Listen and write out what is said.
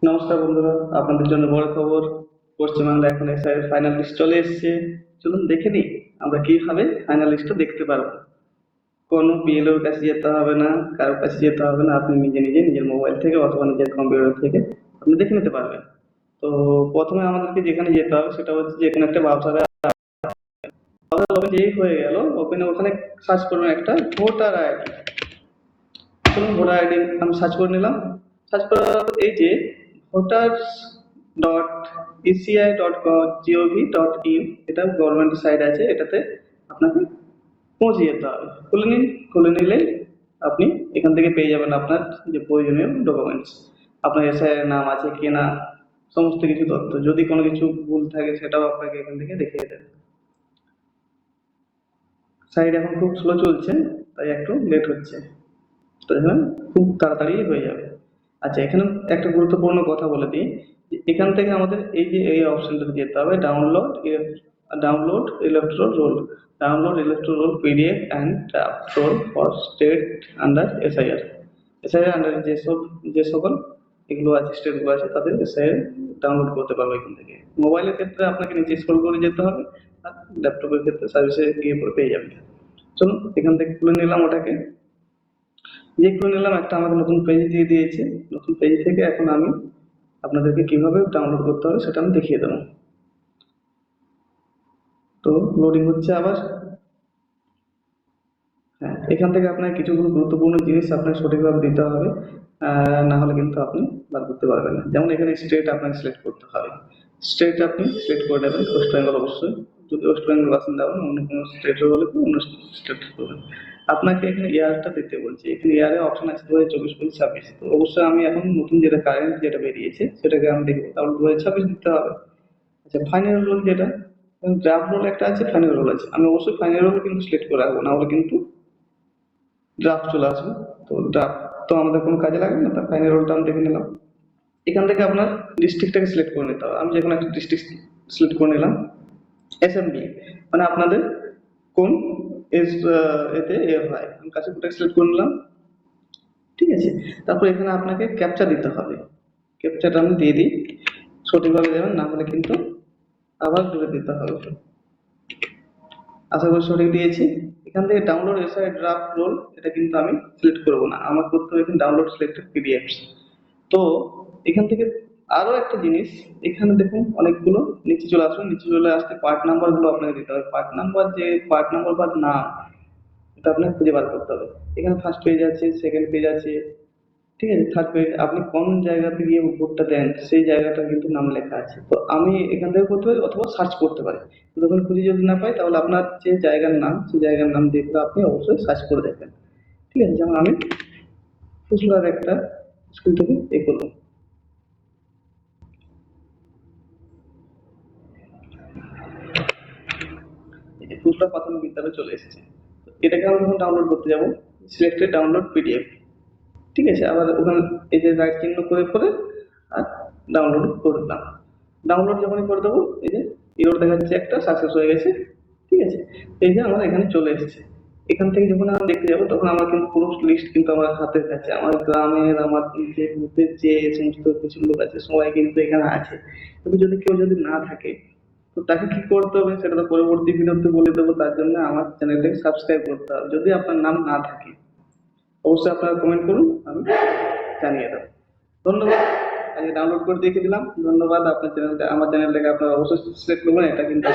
নমস্কার বন্ধুরা, আপনাদের জন্য বড় খবর। পশ্চিমবাংলা এখন এসআইয়ের ফাইনাল লিস্ট চলে এসেছে। চলুন দেখে নিই আমরা কিভাবে ফাইনাল লিস্টটা দেখতে পারবো। কোনো বিএলওর কাছে যেতে হবে না, কারোর কাছে যেতে হবে না, আপনি নিজে নিজে নিজের মোবাইল থেকে অথবা নিজের কম্পিউটার থেকে আপনি দেখে নিতে পারবেন। তো প্রথমে আমাদেরকে যেখানে যেতে হবে সেটা হচ্ছে যে এখানে একটা ব্রাউজারে যেই হয়ে গেল ওপেনে, ওখানে সার্চ করবেন একটা ভোটার আইডি। চলুন ভোটার আইডি আমি সার্চ করে নিলাম। সার্চ করার পর এই যে voters dot ECI dot GOV dot in, এটা গভর্নমেন্ট সাইট আছে, এটাতে আপনাকে পৌঁছে যেতে হবে। খুলে নিন। খুলে নিলেই আপনি এখান থেকে পেয়ে যাবেন আপনার যে প্রয়োজনীয় ডকুমেন্টস। আপনার এসআইয়ের নাম আছে কি না, সমস্ত কিছু তথ্য। যদি কোনো কিছু ভুল থাকে সেটাও আপনাকে এখান থেকে দেখিয়ে দেবে। সাইট এখন খুব স্লো চলছে, তাই একটু লেট হচ্ছে। তো দেখবেন খুব তাড়াতাড়ি হয়ে যাবে। আচ্ছা, এখানে একটা গুরুত্বপূর্ণ কথা বলে দিই যে এখান থেকে আমাদের এই যে এই অপশনটাতে যেতে হবে, download electro roll. Download electro roll PDF and roll for state under SIR. SIR under যে সকল এগুলো আছে, স্টেটগুলো আছে, তাদের এসআইআর ডাউনলোড করতে পারবো এখান থেকে। মোবাইলের ক্ষেত্রে আপনাকে নিচে স্ক্রল করে যেতে হবে, আর ল্যাপটপের ক্ষেত্রে সার্ভিসে গিয়ে পরে পেয়ে যাবেন। চলুন এখান থেকে খুলে নিলাম ওটাকে। যে করে নিলাম, একটা আমাকে নতুন পেজ দিয়ে দিয়েছে। নতুন পেজ থেকে এখন আমি আপনাদেরকে কিভাবে ডাউনলোড করতে হবে সেটা আমি দেখিয়ে দেবো। তো লোডিং হচ্ছে আবার। হ্যাঁ, এখান থেকে আপনার কিছু গুরুত্বপূর্ণ জিনিস আপনাকে সঠিকভাবে দিতে হবে, না হলে কিন্তু আপনি বার করতে পারবেন না। যেমন এখানে স্টেট আপনাকে সিলেক্ট করতে হবে। স্টেট আপনি সিলেক্ট করে নেবেন ওয়েস্ট বেঙ্গল অবশ্যই। যদি ওয়েস্ট বেঙ্গল বাসিন্দা হন, অন্য কোনো স্টেটের হলে তো অন্য স্টেট করবেন। আপনাকে এখানে ইয়ারটা দিতে বলছি। এখানে ইয়ারের অপশন আছে 2024-25। তো অবশ্যই আমি এখন নতুন যেটা কারেন্ট যেটা বেরিয়েছে সেটাকে আমি দেখবো, তাহলে 2026 দিতে হবে। আচ্ছা, ফাইনাল রোল যেটা, ড্রাফট রোল একটা আছে, ফাইনাল রোল আছে। আমি অবশ্যই ফাইনাল রোল কিন্তু সিলেক্ট করে রাখবো, না হলে কিন্তু ড্রাফট চলে আসবে। তো ড্রাফট তো আমাদের কোনো কাজে লাগবে না, তার ফাইনাল রোলটা আমি দেখে নিলাম। এখান থেকে আপনার ডিস্ট্রিক্টটাকে সিলেক্ট করে নিতে হবে। আমি যে কোনো একটা ডিস্ট্রিক্ট সিলেক্ট করে নিলাম। এসএমডি মানে আপনাদের কোন এজ এতে হয়, আমি কাশীপুরটাকে সিলেক্ট করে নিলাম। ঠিক আছে, তারপর এখানে আপনাকে ক্যাপচা দিতে হবে। ক্যাপচাটা আমি দিয়ে দিই, সঠিকভাবে দেবেন, না হলে কিন্তু আবার ঘুরে দিতে হবে। আশা করি সঠিক দিয়েছি। এখান থেকে ডাউনলোড এসআই ড্রাফট রোল, এটা কিন্তু আমি সিলেক্ট করবো না, আমার করতে হবে এখানে ডাউনলোড সিলেক্টেড পিডিএফস। তো এখান থেকে আরো একটা জিনিস, এখানে দেখুন অনেকগুলো, নিচে চলে আসুন। নিচে চলে আসতে পার্ট নাম্বার গুলো আপনাকে দিতে হবে। পার্ট নাম্বার বা নাম, এটা আপনাকে খুঁজে বার করতে হবে। এখানে ফার্স্ট পেজ আছে, সেকেন্ড পেজ আছে, ঠিক আছে, থার্ড পেজ। আপনি কোন জায়গাতে গিয়ে ভোটটা দেন সেই জায়গাটা কিন্তু নাম লেখা আছে। তো আমি এখান থেকে করতে পারি অথবা সার্চ করতে পারি। তো তখন খুঁজে যদি না পাই, তাহলে আপনার যে জায়গার নাম সেই জায়গার নাম দিয়ে করে আপনি অবশ্যই সার্চ করে দেখবেন। ঠিক আছে, যেমন আমি ফুসলার একটা স্কুল থেকে এ করবো। এই যে ফুসলা প্রাথমিক বিদ্যালয় চলে এসেছে। তো এটাকে আমি যখন ডাউনলোড করতে যাবো, সিলেক্টেড ডাউনলোড পিডিএফ। ঠিক আছে, আবার ওখানে এই যে রাইট চিহ্ন করে করে আর ডাউনলোড করে দিলাম। ডাউনলোড যখনই করে দেবো, এই যে ইরোর দেখাচ্ছে একটা, সাকসেস হয়ে গেছে। ঠিক আছে, এই যে আমার এখানে চলে এসেছে। এখান থেকে যখন আমি দেখতে যাবো, তখন আমার কিন্তু পুরো লিস্ট কিন্তু আমার হাতের কাছে, আমার গ্রামের, আমার যে বুথের যে সমস্ত কিছু লোক আছে সবাই কিন্তু এখানে আছে। কিন্তু যদি কেউ যদি না থাকে, তো তাকে কি করতে হবে সেটা তো পরবর্তী ভিডিওতে বলে দেবো। তার জন্য আমার চ্যানেলটাকে সাবস্ক্রাইব করতে হবে, যদি আপনার নাম না থাকে। অবশ্যই আপনারা কমেন্ট করুন, আমি জানিয়ে দেবো। ধন্যবাদ। আজকে ডাউনলোড করে দেখে দিলাম। ধন্যবাদ। আপনার চ্যানেলটা, আমার চ্যানেলটাকে আপনারা অবশ্যই সাবস্ক্রাইব করবেন, এটা কিন্তু